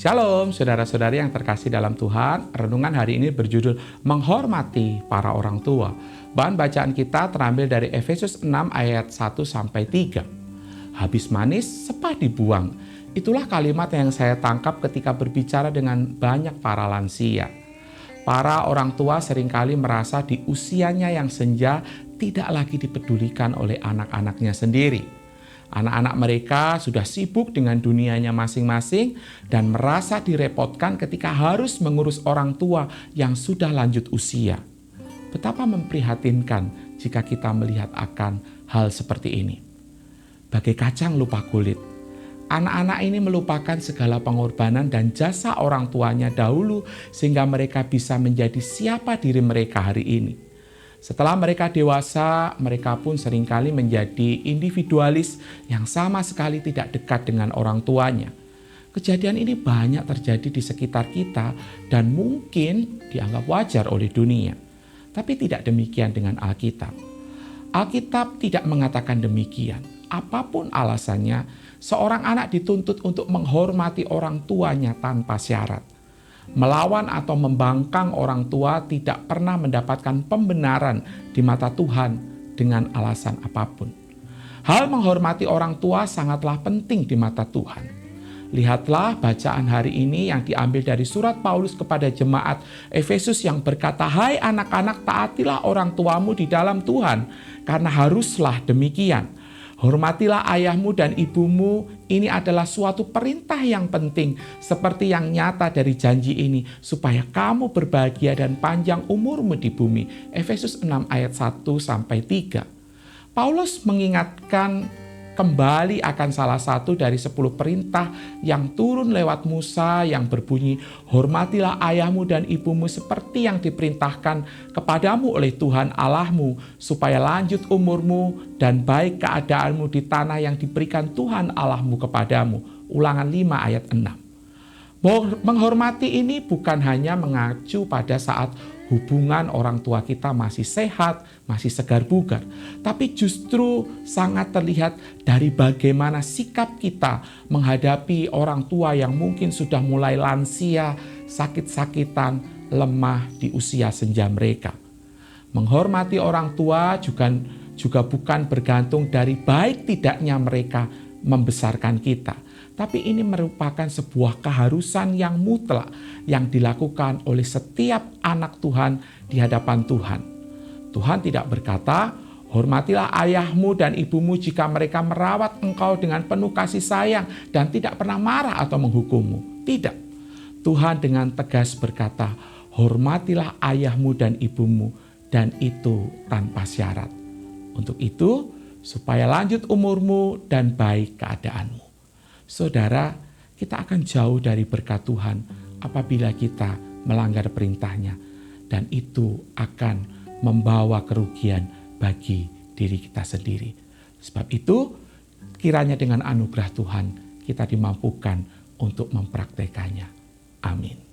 Shalom, saudara-saudari yang terkasih dalam Tuhan. Renungan hari ini berjudul Menghormati Para Orang Tua. Bahan bacaan kita terambil dari Efesus 6 ayat 1-3. Habis manis, sepah dibuang. Itulah kalimat yang saya tangkap ketika berbicara dengan banyak para lansia. Para orang tua seringkali merasa di usianya yang senja tidak lagi dipedulikan oleh anak-anaknya sendiri. Anak-anak mereka sudah sibuk dengan dunianya masing-masing dan merasa direpotkan ketika harus mengurus orang tua yang sudah lanjut usia. Betapa memprihatinkan jika kita melihat akan hal seperti ini. Bagai kacang lupa kulit, anak-anak ini melupakan segala pengorbanan dan jasa orang tuanya dahulu sehingga mereka bisa menjadi siapa diri mereka hari ini. Setelah mereka dewasa, mereka pun seringkali menjadi individualis yang sama sekali tidak dekat dengan orang tuanya. Kejadian ini banyak terjadi di sekitar kita dan mungkin dianggap wajar oleh dunia. Tapi tidak demikian dengan Alkitab. Alkitab tidak mengatakan demikian. Apapun alasannya, seorang anak dituntut untuk menghormati orang tuanya tanpa syarat. Melawan atau membangkang orang tua tidak pernah mendapatkan pembenaran di mata Tuhan dengan alasan apapun. Hal menghormati orang tua sangatlah penting di mata Tuhan. Lihatlah bacaan hari ini yang diambil dari surat Paulus kepada jemaat Efesus yang berkata, "Hai anak-anak, taatilah orang tuamu di dalam Tuhan, karena haruslah demikian. Hormatilah ayahmu dan ibumu, ini adalah suatu perintah yang penting, seperti yang nyata dari janji ini, supaya kamu berbahagia dan panjang umurmu di bumi." Efesus 6 ayat 1-3. Paulus mengingatkan kembali akan salah satu dari 10 perintah yang turun lewat Musa yang berbunyi, "Hormatilah ayahmu dan ibumu seperti yang diperintahkan kepadamu oleh Tuhan Allahmu, supaya lanjut umurmu dan baik keadaanmu di tanah yang diberikan Tuhan Allahmu kepadamu." Ulangan 5 ayat 6. Menghormati ini bukan hanya mengacu pada saat hubungan orang tua kita masih sehat, masih segar bugar, tapi justru sangat terlihat dari bagaimana sikap kita menghadapi orang tua yang mungkin sudah mulai lansia, sakit-sakitan, lemah di usia senja mereka. Menghormati orang tua juga bukan bergantung dari baik tidaknya mereka membesarkan kita. Tapi ini merupakan sebuah keharusan yang mutlak yang dilakukan oleh setiap anak Tuhan di hadapan Tuhan. Tuhan tidak berkata, "Hormatilah ayahmu dan ibumu jika mereka merawat engkau dengan penuh kasih sayang dan tidak pernah marah atau menghukummu." Tidak. Tuhan dengan tegas berkata, "Hormatilah ayahmu dan ibumu, dan itu tanpa syarat. Untuk itu, supaya lanjut umurmu dan baik keadaanmu." Saudara, kita akan jauh dari berkat Tuhan apabila kita melanggar perintahnya. Dan itu akan membawa kerugian bagi diri kita sendiri. Sebab itu, kiranya dengan anugerah Tuhan kita dimampukan untuk mempraktekannya. Amin.